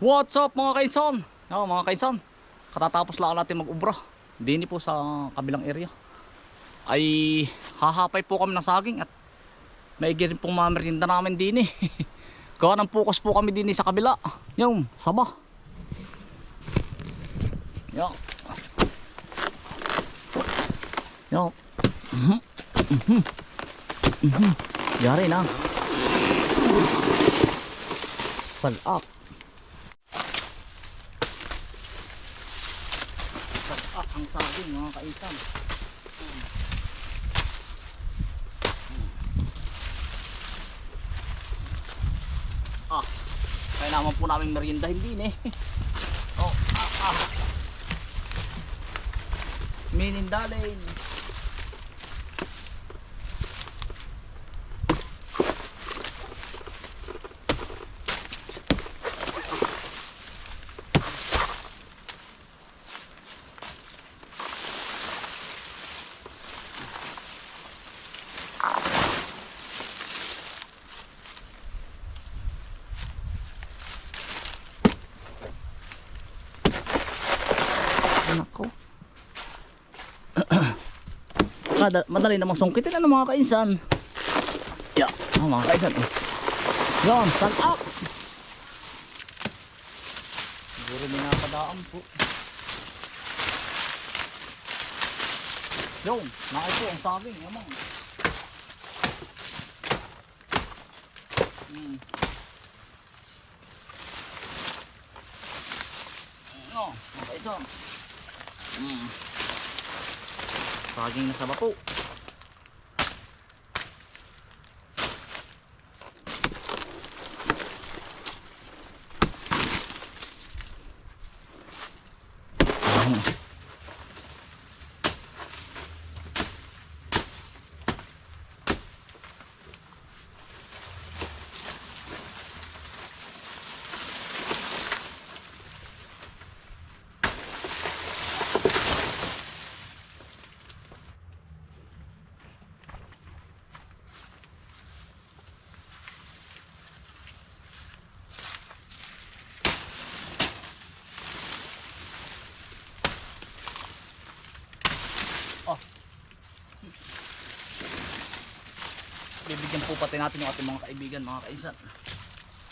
What's up mga kaisan? Mga kaisan, katatapos lang natin mag-ubra. Dini po sa kabilang area ay hahapay po kami ng saging at maigi rin pong mamerinda namin dini. Gawa ng focus po kami dini sa kabila. Yung saba. Yan. Yan. Yari na. Salak. Salak ang saging mga kaisan. Kaya naman po namin meriendahin din eh. Minindalin. Nako. Madali namang sungkitin ano mga kainsan. Mga kainsan. Yan, stand up. Siguro may napadaan po. Yung, nakay po ang saging. Yamang. Mga kainsan. Saging na saba po. Bibigyan po pati natin yung ating mga kaibigan, mga kaisan,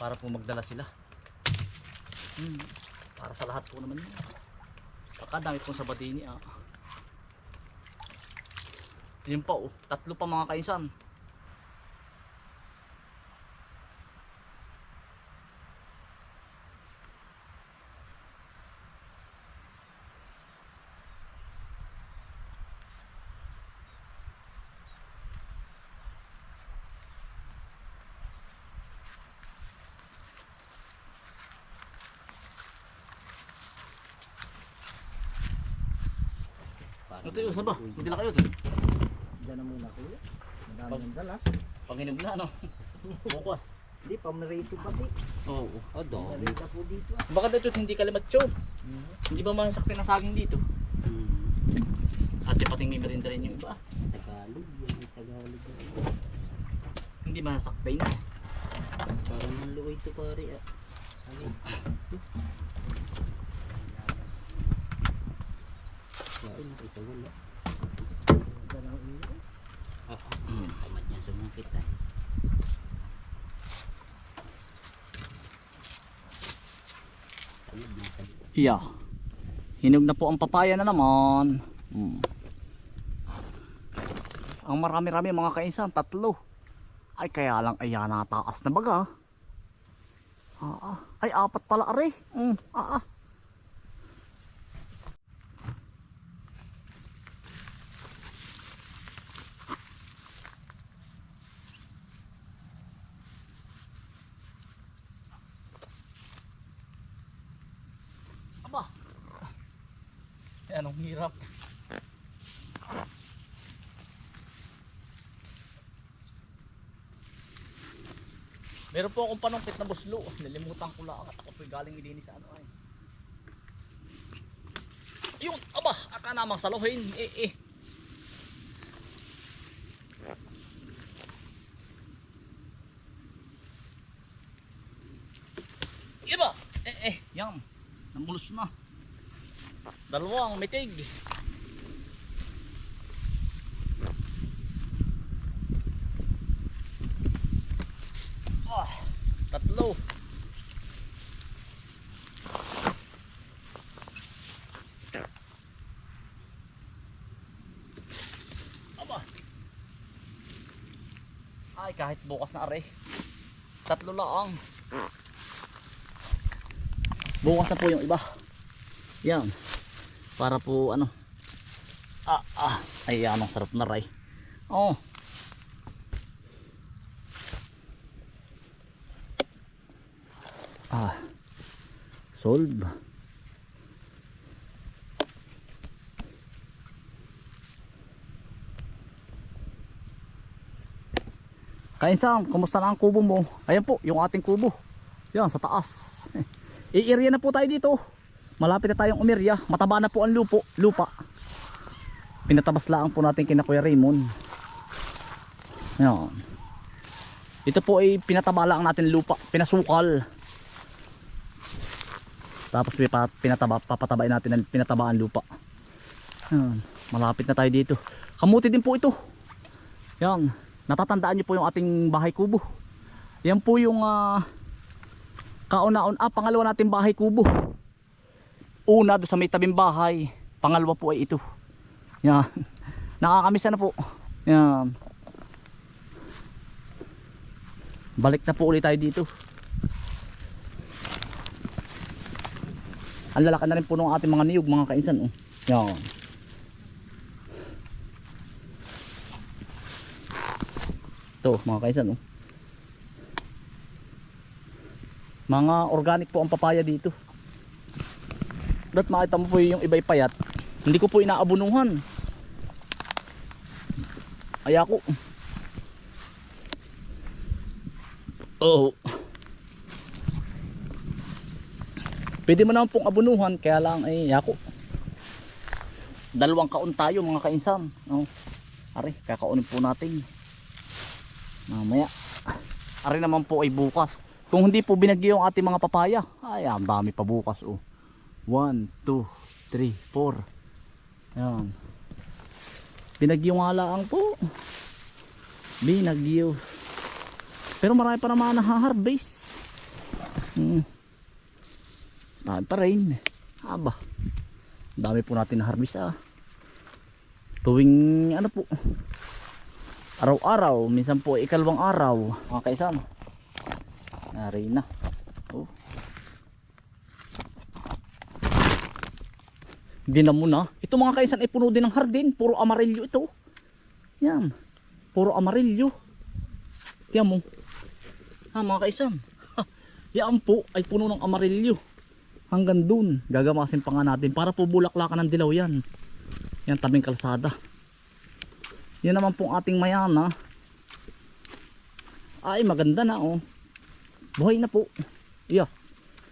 para po magdala sila. Para sa lahat po naman yun. Pagkadami pong sabatini. Yun pa tatlo pa mga kaisan. Ito yung saba, hindi na kayo ito. Diyan na muna kuya. Madami ng dala. Panginom na ano. Bukas. Hindi, pamarito pati. Oo. Pamarito po dito. Baka dito hindi kalimatso. Hindi ba masaktin ang saging dito? Ate pating may merinda rin yung iba. Tagalog yan, Tagalog. Hindi masaktin. Parang maluoy ito pare. Ito wala. Kamat niya sumungkit ay. Iya. Hinog na po ang papaya na naman. Ang marami-rami mga kainsan, 3. Ay kaya lang ay nataas na baga. Ay 4 pala are. Aba. Anong hirap. Meron po akong panungkit na buslo. Nalimutan ko lang at ako po'y galing ilinis sa ano ay. Yun, aba, aka namang saluhin. Iba, Yan. Namulos na. Dalawang mitig. Tatlo. Aba. Ay, kahit bukas na are. Tatlo lang. Bukas na po yung iba. Yan. Para po ano. Ay, anong sarap na ray. Oh. Solve. Kainsan, kumusta na ang kubo mo? Ayan po, yung ating kubo. Yan, sa taas. I-area na po tayo dito. Malapit na tayong umirya. Mataba na po ang lupa. Pinatabas lang po natin kina Kuya Raymond. Yan. Ito po ay pinataba lang natin lupa. Pinasukal. Tapos papatabain natin ang pinatabaan lupa. Yan. Malapit na tayo dito. Kamuti din po ito. Yan. Natatandaan nyo po yung ating bahay kubo. Yan po yung pangalawa nating bahay kubo. Una doon sa may tabing bahay. Pangalawa po ay ito. Yan. Nakakamisa na po. Yan. Balik na po ulit tayo dito. Ang lalaki na rin po ng ating mga niyog, mga kainsan. Yan. Ito, mga kainsan. Mga organic po ang papaya dito. Dapat makita mo po yung iba'y payat. Hindi ko po inaabunuhan. Ay ako. Oh. Pwede mo naman pong abunuhan, kaya lang ay ako. Dalawang kaon tayo, mga kainsan. Oh. Ari, kakaunin po natin. Mamaya. Ari naman po ay bukas. Kung hindi po binagyo yung ating mga papaya, ay ang dami pa bukas. 1, 2, 3, 4. Yan. Binagyo nga lang po. Binagyo. Pero marami pa naman nahaharvest. Dami pa rin. Aba. Dami po natin na-harvest tuwing ano po, araw-araw, minsan po ikalawang araw, mga kaisan. Nari na. Hindi na muna. Ito mga kaisan ay puno din ng hardin. Puro amarilyo ito. Yan. Puro amarilyo. Tiyan mo. Mga kaisan. Yan po ay puno ng amarilyo. Hanggang dun. Gagamasin pa nga natin. Para po bulaklakan ng dilaw yan. Yan, tabing kalsada. Yan naman pong ating mayana. Ay, maganda na Buhay na po. Yeah.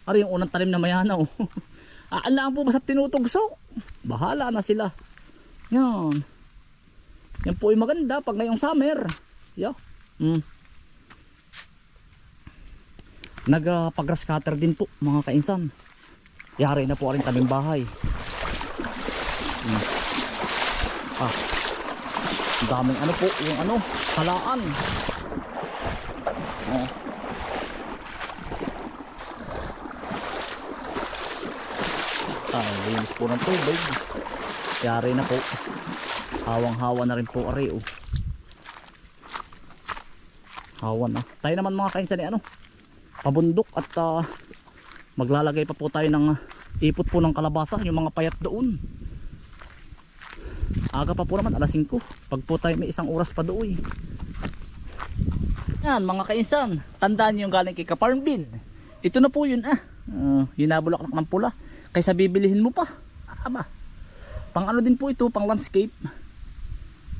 Ari yung unang talim na mayana Alaan po basta tinutugso. Bahala na sila. Yan. Yan po ay maganda pag ngayong summer. Yeah. Nagpag-grass cutter din po, mga kainsan. Yari na po rin tabing bahay. Daming ano po, yung halaan. Linis po ng tubig. Yari na po. Hawang-hawa na rin po ari. Hawa na. Tayo naman mga kainsan pabundok at maglalagay pa po tayo ng ipot po ng kalabasa, yung mga payat doon. Aga pa po naman, alas 5. Pag po tayo may isang oras pa doon. Yan mga kainsan, tandaan nyo yung galing kay Kaparmbil. Ito na po yun yung nabulaklak ng pula. Kaysa bibilihin mo pa. Aba. Pang ano din po ito, pang landscape.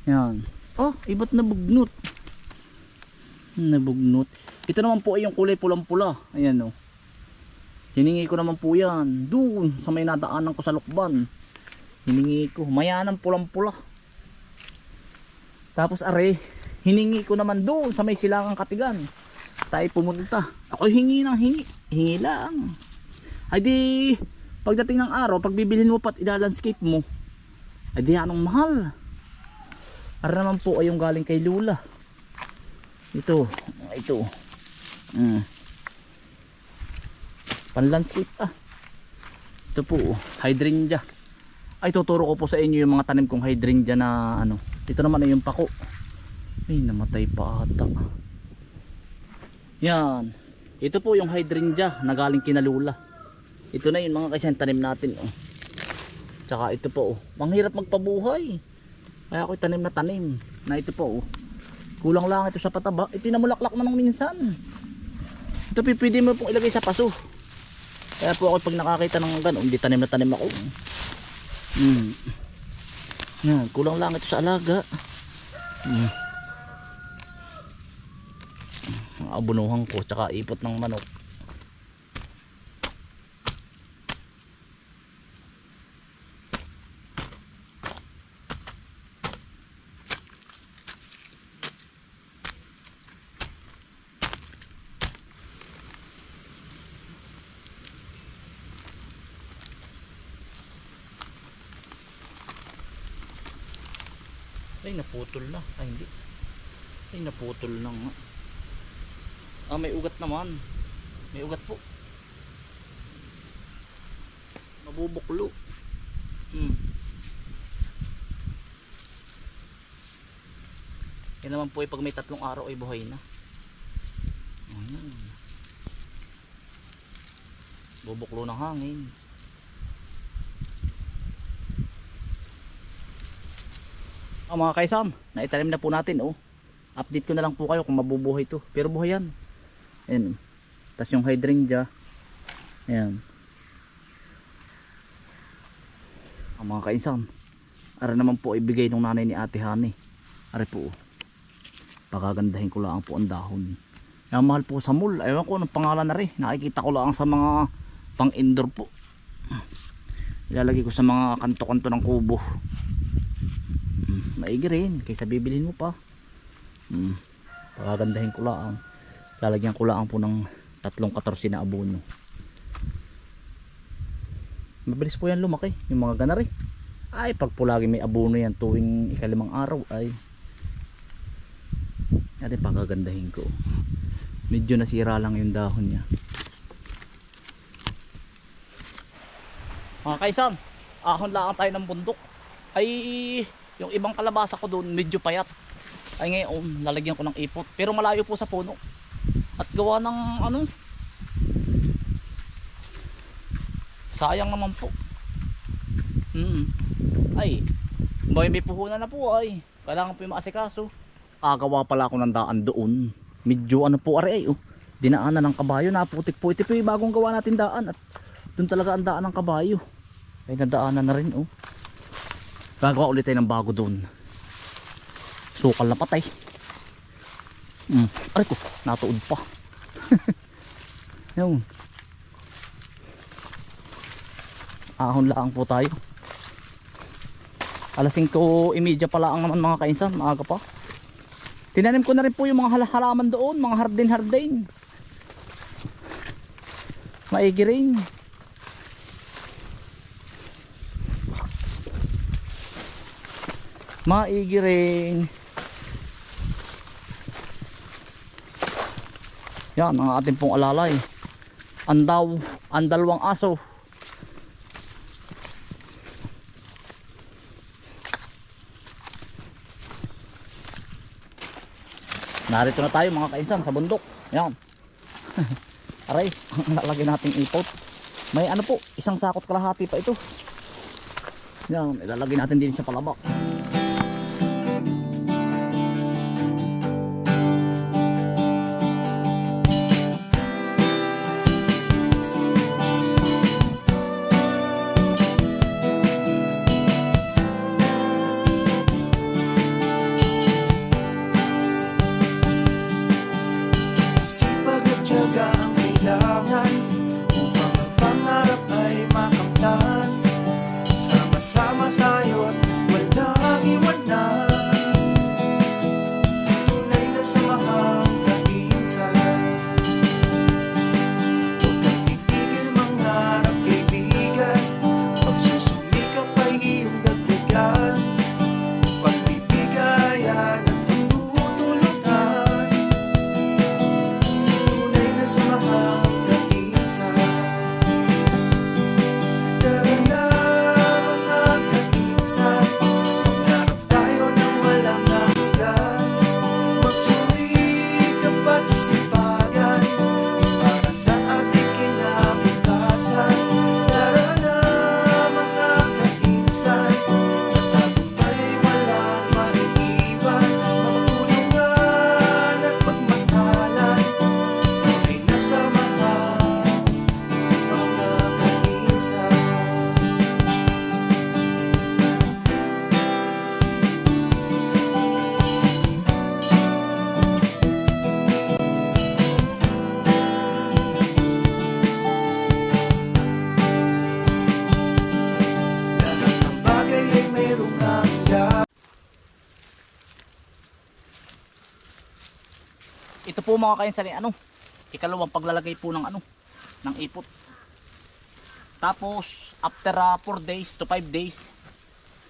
Yan. Iba't nabugnot. Nabugnot. Ito naman po ay yung kulay pulang-pula. Ayan hiningi ko naman po yan doon sa may nadaanan ko sa Lukban. Hiningi ko, mayanang pulang-pula. Tapos hiningi ko naman doon sa may Silangang Katigan. Tayo pumunta. Ako hingi lang. Ay di, pagdating ng araw, pag bibilhin mo pat ida-landscape mo, ay di anong mahal. Para naman po ay yung galing kay Lula. Ito. Pan-landscape Ito po, hydrangea. Ay tuturo ko po sa inyo yung mga tanim kong hydrangea na ano. Ito naman ay yung pako. Ay namatay pa ata. Yan. Ito po yung hydrangea na galing kina Lula. Ito na yung mga kasi tanim natin. Tsaka ito po. Manghirap magpabuhay. Kaya ako tanim na tanim. Na ito po. Kulang lang ito sa pataba. Ito namulaklak na nung minsan. Ito pwede mo pong ilagay sa paso. Kaya po ako pag nakakita ng gano'n, hindi tanim na tanim ako. Yan, kulang lang ito sa alaga. Abunuhan ko tsaka ipot ng manok. Ay naputol na. Ay hindi. Ay naputol na nga. May ugat naman. May ugat po. Mabubuklo. Yan naman po ay pag may 3 araw ay buhay na. Ayan. Bubuklo ng hangin. Mga kaisam, naitanim na po natin. Update ko na lang po kayo kung mabubuhay to. Pero buhay yan. Ayan. Tapos yung hydrangea. Ayan. Ang mga kaisam, ara naman po ibigay ng nanay ni Ate Hani. Ara po. Pagagandahin ko lang po ang dahon. Ang mahal po sa mall. Ewan ko anong pangalan na rin. Nakikita ko lang sa mga pang indoor po. Ilalagay ko sa mga kanto-kanto ng kubo. Maigi rin kaysa bibilhin mo pa. Pagagandahin ko lang. Lalagyan ko lang po ng 3-14 na abono. Mabilis po yan lumaki. Yung mga ganari. Ay pag po lagi may abono yan tuwing ika-5 araw ay natin pagagandahin ko. Medyo nasira lang yung dahon niya. Mga kaisan, ahon lang tayo ng bundok. Ay yung ibang kalabasa ko doon medyo payat. Ay ngayon lalagyan ko ng ipot. Pero malayo po sa puno. At gawa ng ano, sayang naman po. Ay may puhunan na po ay. Kailangan po yung maasikaso. Gawa pala ako ng daan doon. Medyo ano po ari ay dinaanan ng kabayo. Naputik po. Ito po yung bagong gawa natin daan. At doon talaga ang daan ng kabayo. Ay nadaanan na rin gagawa ulit tayo ng bago doon. Sukal na patay. Aray ko, natuod pa. Yung ahon lang po tayo. Alas 5:30 pala ang naman mga kainsan. Maaga pa. Tinanim ko na rin po yung mga halaman doon. Mga hardin. Maigi rin. Maigi rin. Yan ang ating pong alalay. Ang dalawang aso. Narito na tayo mga kainsan sa bundok. Yan. Aray, lalagyan nating ipot. May ano po, 1 sakot kalahati pa ito. Yan, ilalagay natin din sa palabak. Sipag at tiyaga ang kailangan upang ang pangarap ay makamtan. Sama-sama tayo't walang Ito po mga kainsan, ano, ikalawang paglalagay po ng ano, ng ipot. Tapos after 4 days to 5 days,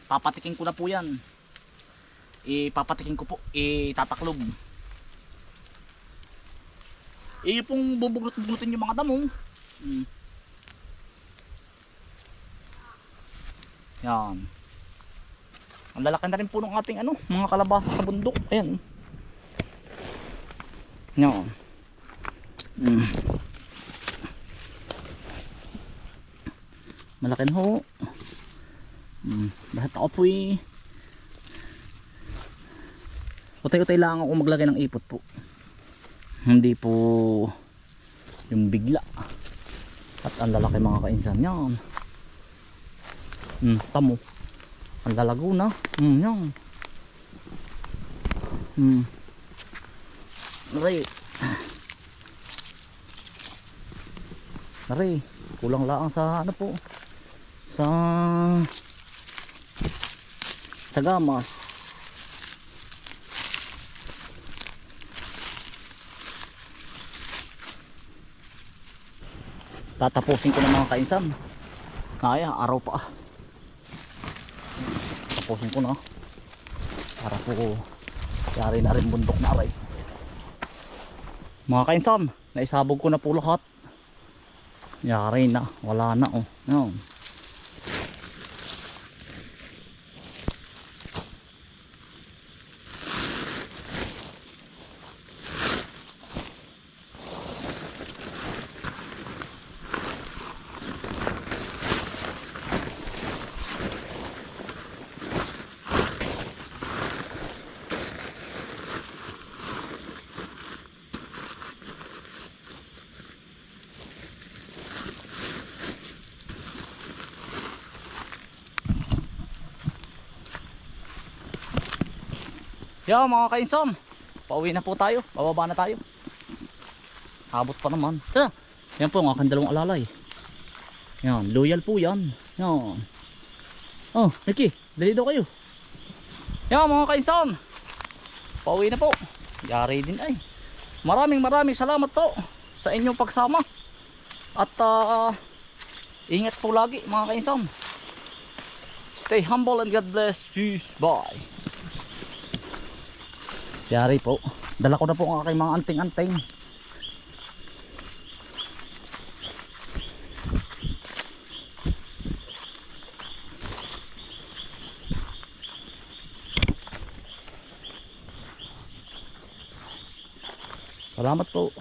papatikin ko na po yan. Ipapatikin ko po, itataklob. Yung pong bubugnut-bugnutin yung mga damo. Yan. Ang lalaki na rin po ng ating ano, mga kalabasa sa bundok. Ayan. Yan. Malaki na ho. Lahat ako po utay-utay lang ako maglagay ng ipot po. Hindi po yung bigla. At ang lalaki mga kainsan. Yan. Tamo. Ang lalago na. Yan. Naray. Naray. Kulang lang sa ano po. Sa gamas. Tatapusin ko na mga kainsan. Kaya araw pa. Tapusin ko na. Para po yari na rin bundok na aray. Mga kainsan, naisabog ko na po lahat. Yari na, wala na oh. No. Yan mga kainsan, pauwi na po tayo, bababa na tayo. Habot pa naman. Tara, yan po ang aking dalawang alalay. Yan, loyal po yan. Yan. Oh, Mickey, dali daw kayo. Yan mga kainsan, pauwi na po. Yari din ay. Maraming salamat po sa inyong pagsama. At ingat po lagi mga kainsan. Stay humble and God bless. Peace. Bye. Yari po. Dala ko na po ang aking mga anting-anting. Salamat po.